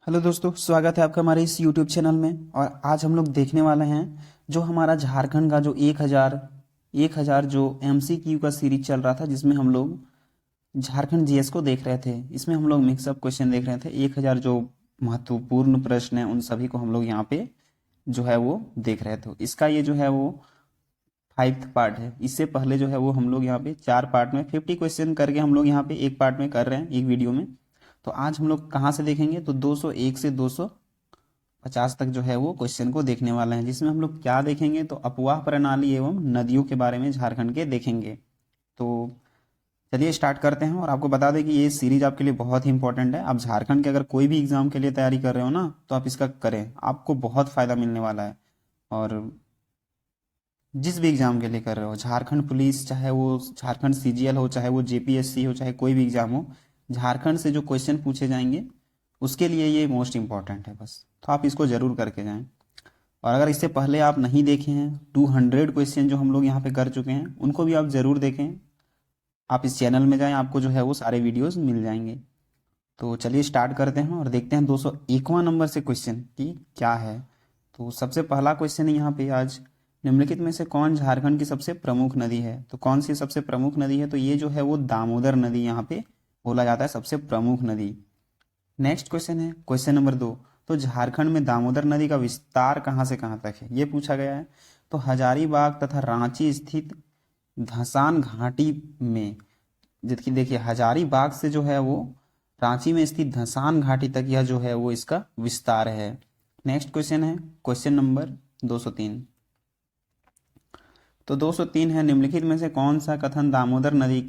Hello दोस्तों, स्वागत है आपका हमारे इस यूट्यूब चैनल में। और आज हम लोग देखने वाले हैं जो हमारा झारखंड का जो 1000 जो एमसीक्यू का सीरीज चल रहा था, जिसमें हम लोग झारखंड जीएस को देख रहे थे। इसमें हम लोग मिक्सअप क्वेश्चन देख रहे थे। 1000 जो महत्वपूर्ण प्रश्न हैं उन सभी को हम लोग यहाँ पे जो है वो देख रहे थे। इसका ये जो है वो 5th पार्ट है। इससे पहले जो है वो हम लोग यहाँ पे 4 पार्ट में 50 क्वेश्चन करके हम लोग यहाँ पे एक पार्ट में कर रहे हैं, एक वीडियो में। तो आज हम लोग कहाँ से देखेंगे, तो 201 से 250 तक जो है वो क्वेश्चन को देखने वाले हैं, जिसमें हम लोग क्या देखेंगे, तो अपवाह प्रणाली एवं नदियों के बारे में झारखंड के देखेंगे। तो चलिए स्टार्ट करते हैं। और आपको बता दें कि ये सीरीज आपके लिए बहुत ही इंपॉर्टेंट है। आप झारखंड के अगर कोई भी एग्जाम के लिए तैयारी कर रहे हो ना, तो आप इसका करें, आपको बहुत फ़ायदा मिलने वाला है। और जिस भी एग्जाम के लिए कर रहे हो, झारखंड पुलिस, चाहे वो झारखंड सीजीएल हो, चाहे वो जेपीएससी हो, चाहे कोई भी एग्जाम हो, झारखंड से जो क्वेश्चन पूछे जाएंगे उसके लिए ये मोस्ट इंपॉर्टेंट है। बस तो आप इसको ज़रूर करके जाएं। और अगर इससे पहले आप नहीं देखे हैं 200 क्वेश्चन जो हम लोग यहाँ पे कर चुके हैं, उनको भी आप ज़रूर देखें। आप इस चैनल में जाएं, आपको जो है वो सारे वीडियोस मिल जाएंगे। तो चलिए स्टार्ट करते हैं और देखते हैं 201वां नंबर से क्वेश्चन की क्या है। तो सबसे पहला क्वेश्चन है यहाँ पे आज, निम्नलिखित में से कौन झारखंड की सबसे प्रमुख नदी है। तो कौन सी सबसे प्रमुख नदी है, तो ये जो है वो दामोदर नदी यहाँ पे बोला जाता है सबसे प्रमुख नदी। नेक्स्ट क्वेश्चन है क्वेश्चन नंबर 2। तो झारखंड में दामोदर नदी का विस्तार कहाँ से कहाँ तक है, ये पूछा गया है। तो हजारीबाग तथा रांची स्थित धसान घाटी में, जबकि देखिए हजारीबाग से जो है वो रांची में स्थित धसान घाटी तक यह जो है वो इसका विस्तार है। नेक्स्ट क्वेश्चन है क्वेश्चन नंबर 203। तो 203 है, निम्नलिखित में से कौन सा कथन दामोदर नदी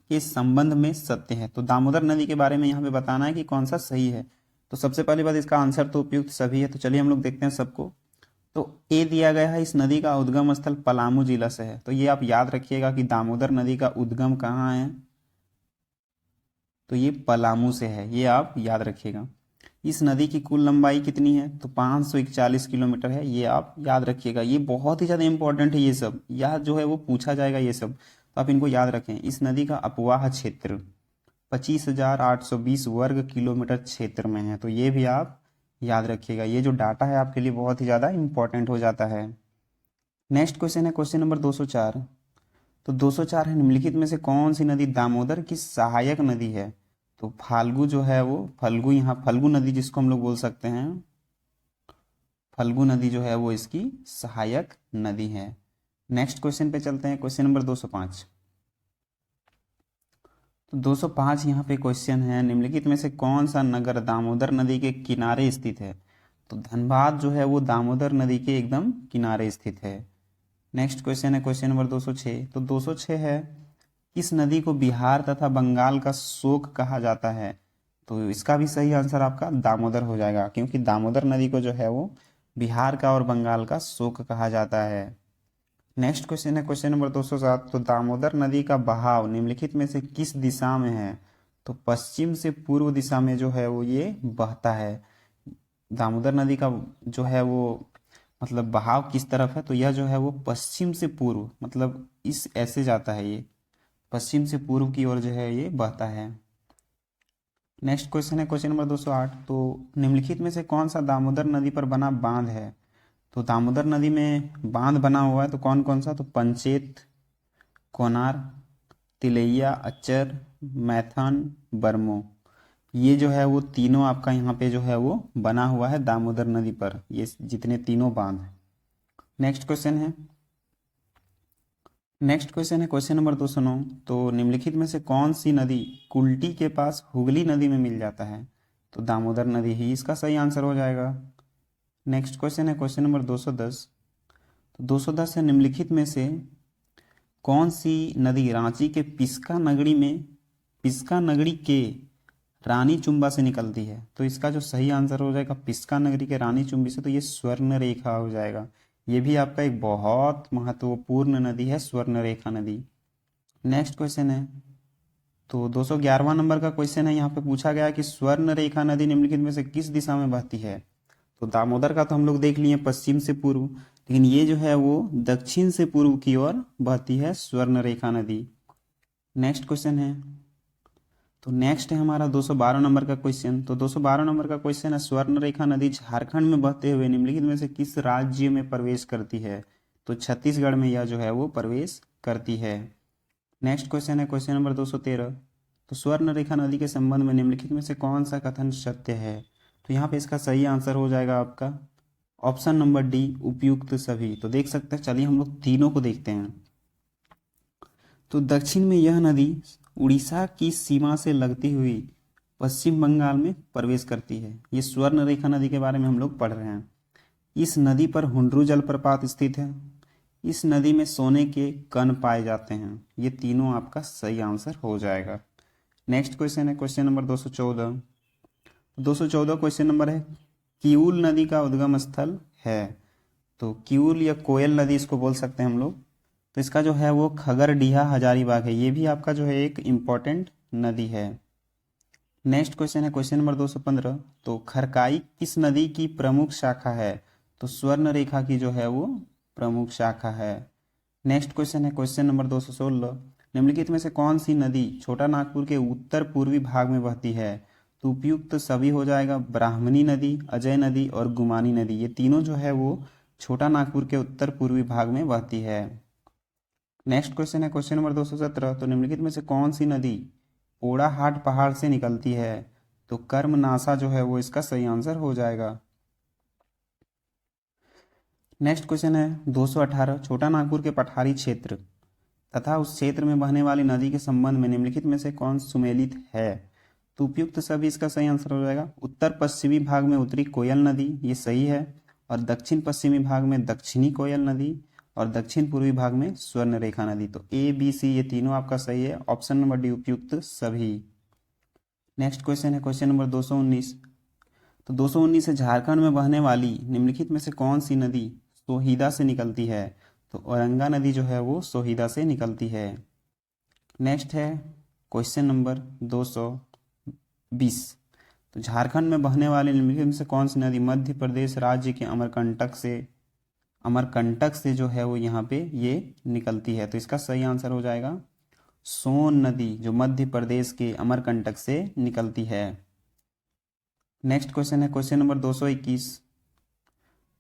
के संबंध में सत्य है। तो दामोदर नदी के बारे में यहाँ पे बताना है कि कौन सा सही है। तो सबसे पहली बात, इसका आंसर तो उपयुक्त सभी है। तो चलिए हम लोग देखते हैं सबको। तो ए दिया गया है, इस नदी का उद्गम स्थल पलामू जिला से है। तो ये आप याद रखिएगा कि दामोदर नदी का उद्गम कहाँ है, तो ये पलामू से है, ये आप याद रखिएगा। इस नदी की कुल लंबाई कितनी है, तो 541 किलोमीटर है, ये आप याद रखिएगा। ये बहुत ही ज़्यादा इंपॉर्टेंट है, ये सब यह जो है वो पूछा जाएगा ये सब, तो आप इनको याद रखें। इस नदी का अपवाह क्षेत्र 25,820 वर्ग किलोमीटर क्षेत्र में है, तो ये भी आप याद रखिएगा। ये जो डाटा है आपके लिए बहुत ही ज़्यादा इंपॉर्टेंट हो जाता है। नेक्स्ट क्वेश्चन है क्वेश्चन नंबर 204। तो 204 है, निम्नलिखित में से कौन सी नदी दामोदर की सहायक नदी है। तो फाल्गु जो है वो फल्गु, यहाँ फल्गु नदी जिसको हम लोग बोल सकते हैं, फल्गु नदी जो है वो इसकी सहायक नदी है। नेक्स्ट क्वेश्चन पे चलते हैं, क्वेश्चन नंबर 205। तो 205 यहाँ पे क्वेश्चन है, निम्नलिखित में से कौन सा नगर दामोदर नदी के किनारे स्थित है। तो धनबाद जो है वो दामोदर नदी के एकदम किनारे स्थित है। नेक्स्ट क्वेश्चन है क्वेश्चन नंबर 206। तो 206 है, किस नदी को बिहार तथा बंगाल का शोक कहा जाता है। तो इसका भी सही आंसर आपका दामोदर हो जाएगा, क्योंकि दामोदर नदी को जो है वो बिहार का और बंगाल का शोक कहा जाता है। नेक्स्ट क्वेश्चन है क्वेश्चन नंबर 207। तो दामोदर नदी का बहाव निम्नलिखित में से किस दिशा में है। तो पश्चिम से पूर्व दिशा में जो है वो ये बहता है। दामोदर नदी का जो है वो मतलब बहाव किस तरफ है, तो यह जो है वो पश्चिम से पूर्व, मतलब इस ऐसे जाता है, ये पश्चिम से पूर्व की ओर जो है ये बहता है। नेक्स्ट क्वेश्चन है क्वेश्चन नंबर 208। तो निम्नलिखित में से कौन सा दामोदर नदी पर बना बांध है। तो दामोदर नदी में बांध बना हुआ है, तो कौन कौन सा, तो पंचेत, कोनार, तिलैया, अच्चर, मैथन, बरमो, ये जो है वो तीनों आपका यहाँ पे जो है वो बना हुआ है दामोदर नदी पर, ये जितने तीनों बांध। नेक्स्ट क्वेश्चन है क्वेश्चन नंबर 209। तो निम्नलिखित में से कौन सी नदी कुल्टी के पास हुगली नदी में मिल जाता है। तो दामोदर नदी ही इसका सही आंसर हो जाएगा। नेक्स्ट क्वेश्चन है क्वेश्चन नंबर 210। तो 210 है, निम्नलिखित में से कौन सी नदी रांची के पिस्का नगरी के रानी चुम्बा से निकलती है। तो इसका जो सही आंसर हो जाएगा पिस्का नगरी के रानी चुम्बी से, तो ये स्वर्ण रेखा हो जाएगा। ये भी आपका एक बहुत महत्वपूर्ण नदी है, स्वर्ण रेखा नदी। नेक्स्ट क्वेश्चन है, तो 211वां नंबर का क्वेश्चन है, यहाँ पे पूछा गया है कि स्वर्ण रेखा नदी निम्नलिखित में से किस दिशा में बहती है। तो दामोदर का तो हम लोग देख लिए पश्चिम से पूर्व, लेकिन ये जो है वो दक्षिण से पूर्व की ओर बहती है स्वर्ण रेखा नदी। नेक्स्ट क्वेश्चन है, तो नेक्स्ट है हमारा 212 नंबर का क्वेश्चन। तो 212 नंबर का क्वेश्चन है, स्वर्णरेखा नदी झारखंड में बहते हुए निम्नलिखित में से किस राज्य में प्रवेश करती है? तो छत्तीसगढ़ में यह जो है वो प्रवेश करती है। नेक्स्ट क्वेश्चन है क्वेश्चन नंबर 213। तो स्वर्णरेखा नदी के संबंध में निम्नलिखित में से कौन सा कथन सत्य है? तो यहाँ पे इसका सही आंसर हो जाएगा आपका ऑप्शन नंबर डी, उपयुक्त सभी। तो देख सकते हैं, चलिए हम लोग तीनों को देखते हैं। तो दक्षिण में यह नदी उड़ीसा की सीमा से लगती हुई पश्चिम बंगाल में प्रवेश करती है। ये स्वर्णरेखा नदी के बारे में हम लोग पढ़ रहे हैं। इस नदी पर हुंड्रू जलप्रपात स्थित है। इस नदी में सोने के कण पाए जाते हैं। ये तीनों आपका सही आंसर हो जाएगा। नेक्स्ट क्वेश्चन है क्वेश्चन नंबर 214। 214 क्वेश्चन नंबर है, किऊल नदी का उद्गम स्थल है। तो किऊल या कोयल नदी इसको बोल सकते हैं हम लोग। तो इसका जो है वो खगरडीहा हजारीबाग है। ये भी आपका जो है एक इम्पॉर्टेंट नदी है। नेक्स्ट क्वेश्चन है क्वेश्चन नंबर 215। तो खरकाई किस नदी की प्रमुख शाखा है? तो स्वर्णरेखा की जो है वो प्रमुख शाखा है। नेक्स्ट क्वेश्चन है क्वेश्चन नंबर 216। निम्नलिखित में से कौन सी नदी छोटा नागपुर के उत्तर पूर्वी भाग में बहती है? तो उपयुक्त सभी हो जाएगा, ब्राह्मणी नदी, अजय नदी और गुमानी नदी। ये तीनों जो है वो छोटा नागपुर के उत्तर पूर्वी भाग में बहती है। नेक्स्ट क्वेश्चन है क्वेश्चन नंबर 217। तो निम्नलिखित में से कौन सी नदी पोड़ाहाट पहाड़ से निकलती है? तो कर्मनासा जो है वो इसका सही आंसर हो जाएगा। नेक्स्ट क्वेश्चन है 218। छोटा नागपुर के पठारी क्षेत्र तथा उस क्षेत्र में बहने वाली नदी के संबंध में निम्नलिखित में से कौन सुमेलित है? तो उपयुक्त सभी इसका सही आंसर हो जाएगा। उत्तर पश्चिमी भाग में उत्तरी कोयल नदी, ये सही है। और दक्षिण पश्चिमी भाग में दक्षिणी कोयल नदी और दक्षिण पूर्वी भाग में स्वर्णरेखा नदी। तो ए बी सी ये तीनों आपका सही है। ऑप्शन नंबर डी, उपयुक्त सभी। नेक्स्ट क्वेश्चन है क्वेश्चन नंबर 219। तो 219 से झारखंड में बहने वाली निम्नलिखित में से कौन सी नदी सोहिदा से निकलती है? तो औरंगा नदी जो है वो सोहिदा से निकलती है। नेक्स्ट है क्वेश्चन नंबर 220। तो झारखंड में बहने वाली निम्नलिखित में से कौन सी नदी मध्य प्रदेश राज्य के अमरकंटक से जो है वो यहाँ पे ये निकलती है? तो इसका सही आंसर हो जाएगा सोन नदी, जो मध्य प्रदेश के अमरकंटक से निकलती है। नेक्स्ट क्वेश्चन है क्वेश्चन नंबर 221।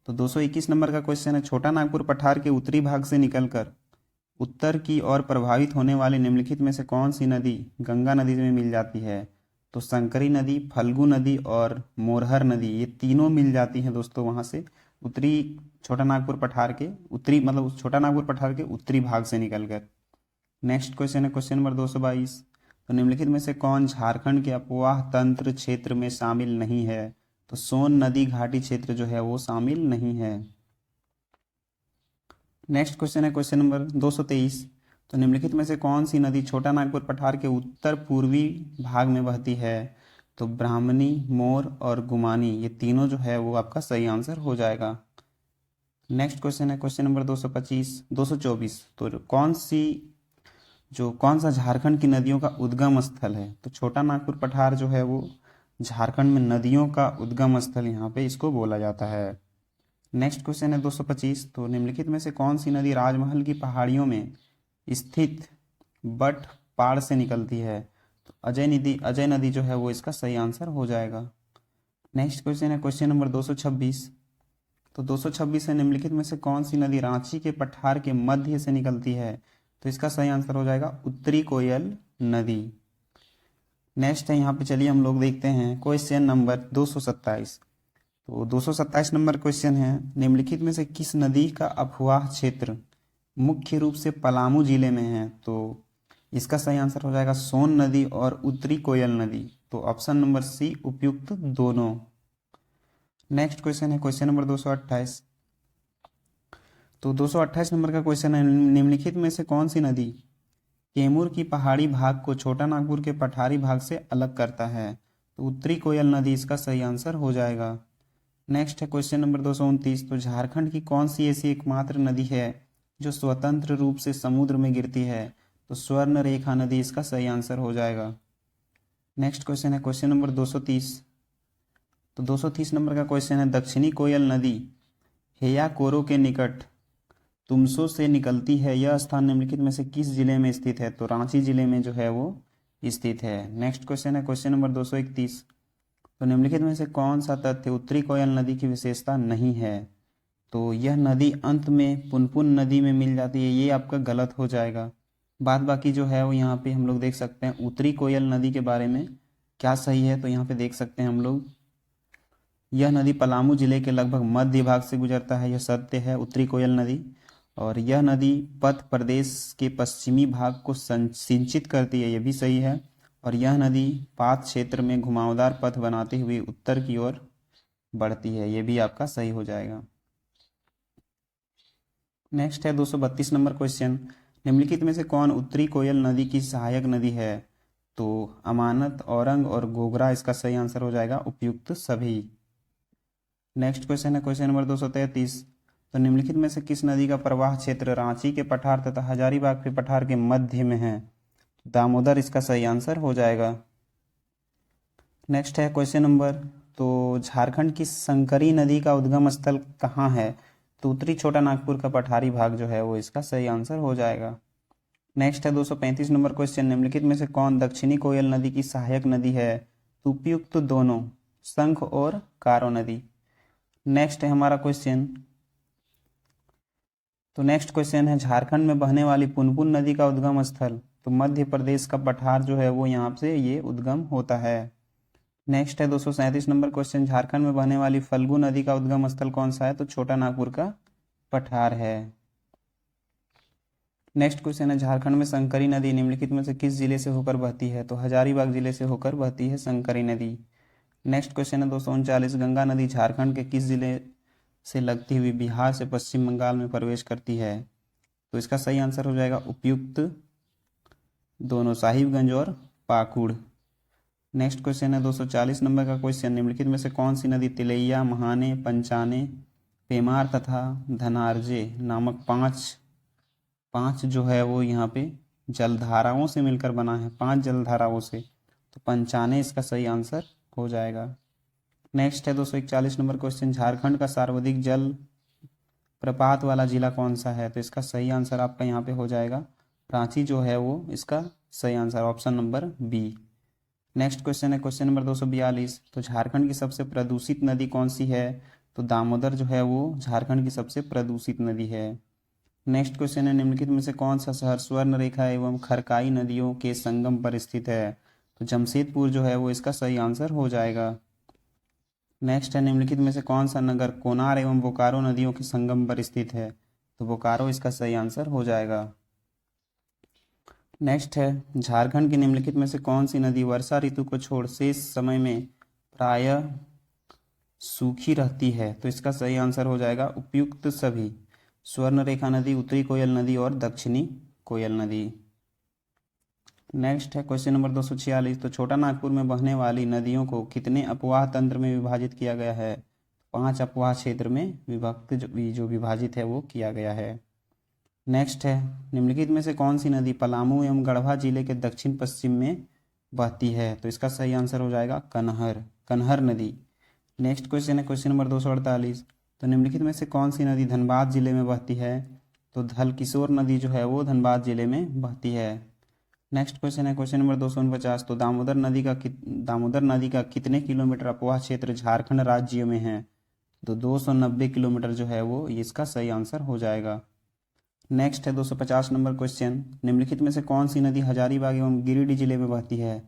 तो 221 नंबर का क्वेश्चन है, छोटा नागपुर पठार के उत्तरी भाग से निकलकर उत्तर की ओर प्रभावित होने वाली निम्नलिखित में से कौन सी नदी गंगा नदी में मिल जाती है? तो संकरी नदी, फल्गु नदी और मोरहर नदी, ये तीनों मिल जाती हैं दोस्तों वहां से उत्तरी छोटा नागपुर पठार के उत्तरी मतलब छोटा नागपुर पठार के उत्तरी भाग से निकलकर। नेक्स्ट क्वेश्चन है क्वेश्चन नंबर 222। तो निम्नलिखित में से कौन झारखंड के अपवाह तंत्र क्षेत्र में शामिल नहीं है? तो सोन नदी घाटी क्षेत्र जो है वो शामिल नहीं है। नेक्स्ट क्वेश्चन है क्वेश्चन नंबर 223। तो निम्नलिखित में से कौन सी नदी छोटा नागपुर पठार के उत्तर पूर्वी भाग में बहती है? तो ब्राह्मणी, मोर और गुमानी, ये तीनों जो है वो आपका सही आंसर हो जाएगा। नेक्स्ट क्वेश्चन है क्वेश्चन नंबर 224। तो कौन सा झारखंड की नदियों का उद्गम स्थल है? तो छोटा नागपुर पठार जो है वो झारखंड में नदियों का उद्गम स्थल यहाँ पे इसको बोला जाता है। नेक्स्ट क्वेश्चन है 225। तो निम्नलिखित में से कौन सी नदी राजमहल की पहाड़ियों में स्थित बट पाड़ से निकलती है? तो अजय नदी जो है वो इसका सही आंसर हो जाएगा। नेक्स्ट क्वेश्चन है क्वेश्चन नंबर 226। तो 226 है, निम्नलिखित में से कौन सी नदी रांची के पठार के मध्य से निकलती है? तो इसका सही आंसर हो जाएगा उत्तरी कोयल नदी। नेक्स्ट है यहाँ पे, चलिए हम लोग देखते हैं क्वेश्चन नंबर 227। तो 227 नंबर क्वेश्चन है, निम्नलिखित में से किस नदी का अफवाह क्षेत्र मुख्य रूप से पलामू जिले में है? तो इसका सही आंसर हो जाएगा सोन नदी और उत्तरी कोयल नदी। तो ऑप्शन नंबर सी, उपयुक्त दोनों। नेक्स्ट क्वेश्चन है क्वेश्चन नंबर 228। तो 228 नंबर का क्वेश्चन है, निम्नलिखित में से कौन सी नदी कैमूर की पहाड़ी भाग को छोटा नागपुर के पठारी भाग से अलग करता है? तो उत्तरी कोयल नदी इसका सही आंसर हो जाएगा। नेक्स्ट है क्वेश्चन नंबर 229। तो झारखंड की कौन सी ऐसी एकमात्र नदी है जो स्वतंत्र रूप से समुद्र में गिरती है? तो स्वर्णरेखा नदी इसका सही आंसर हो जाएगा। नेक्स्ट क्वेश्चन है क्वेश्चन नंबर 230। तो 230 नंबर का क्वेश्चन है, दक्षिणी कोयल नदी हेयाकोरो के निकट तुमसो से निकलती है। यह स्थान निम्नलिखित में से किस जिले में स्थित है? तो रांची जिले में जो है वो स्थित है। नेक्स्ट क्वेश्चन है क्वेश्चन नंबर 231। तो निम्नलिखित में से कौन सा तथ्य उत्तरी कोयल नदी की विशेषता नहीं है? तो यह नदी अंत में पुनपुन नदी में मिल जाती है, ये आपका गलत हो जाएगा। बाद बाकी जो है वो यहाँ पे हम लोग देख सकते हैं उत्तरी कोयल नदी के बारे में क्या सही है। तो यहाँ पे देख सकते हैं हम लोग, यह नदी पलामू जिले के लगभग मध्य भाग से गुजरता है, यह सत्य है उत्तरी कोयल नदी। और यह नदी पथ प्रदेश के पश्चिमी भाग को सिंचित करती है, यह भी सही है। और यह नदी पात क्षेत्र में घुमावदार पथ बनाते हुए उत्तर की ओर बढ़ती है, यह भी आपका सही हो जाएगा। नेक्स्ट है 232 नंबर क्वेश्चन। निम्नलिखित में से कौन उत्तरी कोयल नदी की सहायक नदी है? तो अमानत, औरंग और गोगरा इसका सही आंसर हो जाएगा, उपयुक्त सभी। नेक्स्ट क्वेश्चन है क्वेश्चन नंबर 233। तो निम्नलिखित में से किस नदी का प्रवाह क्षेत्र रांची के पठार तथा हजारीबाग के पठार के मध्य में है? दामोदर इसका सही आंसर हो जाएगा। नेक्स्ट है क्वेश्चन नंबर, तो झारखंड की संकरी नदी का उद्गम स्थल कहाँ है? तो उत्तरी छोटा नागपुर का पठारी भाग जो है वो इसका सही आंसर हो जाएगा। नेक्स्ट है 235 नंबर क्वेश्चन। निम्नलिखित में से कौन दक्षिणी कोयल नदी की सहायक नदी है? तो उपयुक्त दोनों, शंख और कारो नदी। नेक्स्ट है हमारा क्वेश्चन, तो नेक्स्ट क्वेश्चन है झारखंड में बहने वाली पुनपुन नदी का उद्गम स्थल? तो मध्य प्रदेश का पठार जो है वो यहाँ से ये उद्गम होता है। नेक्स्ट है 237 नंबर क्वेश्चन। झारखंड में बहने वाली फल्गु नदी का उद्गम स्थल कौन सा है? तो छोटा नागपुर का पठार है। नेक्स्ट क्वेश्चन है झारखंड में संकरी नदी निम्नलिखित में से किस जिले से होकर बहती है? तो हजारीबाग जिले से होकर बहती है संकरी नदी। नेक्स्ट क्वेश्चन है 239। गंगा नदी झारखंड के किस जिले से लगती हुई बिहार से पश्चिम बंगाल में प्रवेश करती है? तो इसका सही आंसर हो जाएगा उपयुक्त दोनों, साहिबगंज और पाकुड़। नेक्स्ट क्वेश्चन है 240 नंबर का क्वेश्चन। निम्नलिखित में से कौन सी नदी तिलैया, महाने, पंचाने, पेमार तथा धनार्जे नामक पांच जो है वो यहाँ पे जलधाराओं से मिलकर बना है, 5 जलधाराओं से। तो पंचाने इसका सही आंसर हो जाएगा। नेक्स्ट है 241 नंबर क्वेश्चन। झारखंड का सर्वाधिक जल प्रपात वाला जिला कौन सा है? तो इसका सही आंसर आपका यहाँ पे हो जाएगा रांची जो है वो इसका सही answer, option number B. Next question है क्वेश्चन नंबर 242। तो झारखंड की सबसे प्रदूषित नदी कौन सी है? तो दामोदर जो है वो झारखंड की सबसे प्रदूषित नदी है। नेक्स्ट क्वेश्चन है निम्नलिखित में से कौन सा शहर स्वर्ण रेखा एवं खरकाई नदियों के संगम पर स्थित है? तो जमशेदपुर जो है वो इसका सही आंसर हो जाएगा। नेक्स्ट है निम्नलिखित में से कौन सा नगर कोनार एवं बोकारो नदियों के संगम पर स्थित है? तो बोकारो इसका सही आंसर हो जाएगा। नेक्स्ट है झारखंड की निम्नलिखित में से कौन सी नदी वर्षा ऋतु को छोड़ शेष समय में प्रायः सूखी रहती है? तो इसका सही आंसर हो जाएगा उपयुक्त सभी, स्वर्ण रेखा नदी, उत्तरी कोयल नदी और दक्षिणी कोयल नदी। नेक्स्ट है क्वेश्चन नंबर 246। तो छोटा नागपुर में बहने वाली नदियों को कितने अपवाह तंत्र में विभाजित किया गया है? 5 अपवाह क्षेत्र में विभक्त जो विभाजित है वो किया गया है। नेक्स्ट है निम्नलिखित में से कौन सी नदी पलामू एवं गढ़वा जिले के दक्षिण पश्चिम में बहती है? तो इसका सही आंसर हो जाएगा कन्हर नदी। नेक्स्ट क्वेश्चन है क्वेश्चन नंबर 248। तो निम्नलिखित में से कौन सी नदी धनबाद जिले में बहती है? तो धलकिशोर नदी जो है वो धनबाद जिले में बहती है। नेक्स्ट क्वेश्चन है क्वेश्चन नंबर 249। तो दामोदर नदी का कितने किलोमीटर अपवाह क्षेत्र झारखंड राज्य में है? तो 290 किलोमीटर जो है वो इसका सही आंसर हो जाएगा। नेक्स्ट है 250 नंबर क्वेश्चन। निम्नलिखित में से कौन सी नदी हजारीबाग एवं गिरिडीह जिले में बहती है?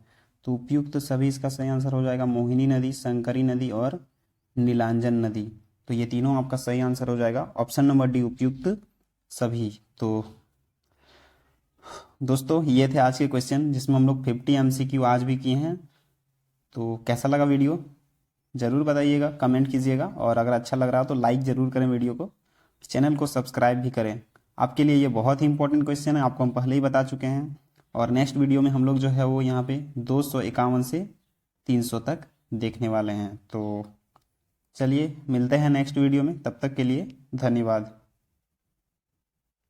तो उपयुक्त सभी इसका सही आंसर हो जाएगा, मोहिनी नदी, संकरी नदी और नीलांजन नदी। तो ये तीनों आपका सही आंसर हो जाएगा, ऑप्शन नंबर डी उपयुक्त सभी। तो दोस्तों ये थे आज के क्वेश्चन जिसमें हम लोग 50 MCQ आज भी किए हैं। तो कैसा लगा वीडियो ज़रूर बताइएगा, कमेंट कीजिएगा, और अगर अच्छा लग रहा हो तो लाइक ज़रूर करें वीडियो को, चैनल को सब्सक्राइब भी करें। आपके लिए ये बहुत ही इंपॉर्टेंट क्वेश्चन है, आपको हम पहले ही बता चुके हैं। और नेक्स्ट वीडियो में हम लोग जो है वो यहाँ पे 251 से 300 तक देखने वाले हैं। तो चलिए मिलते हैं नेक्स्ट वीडियो में, तब तक के लिए धन्यवाद।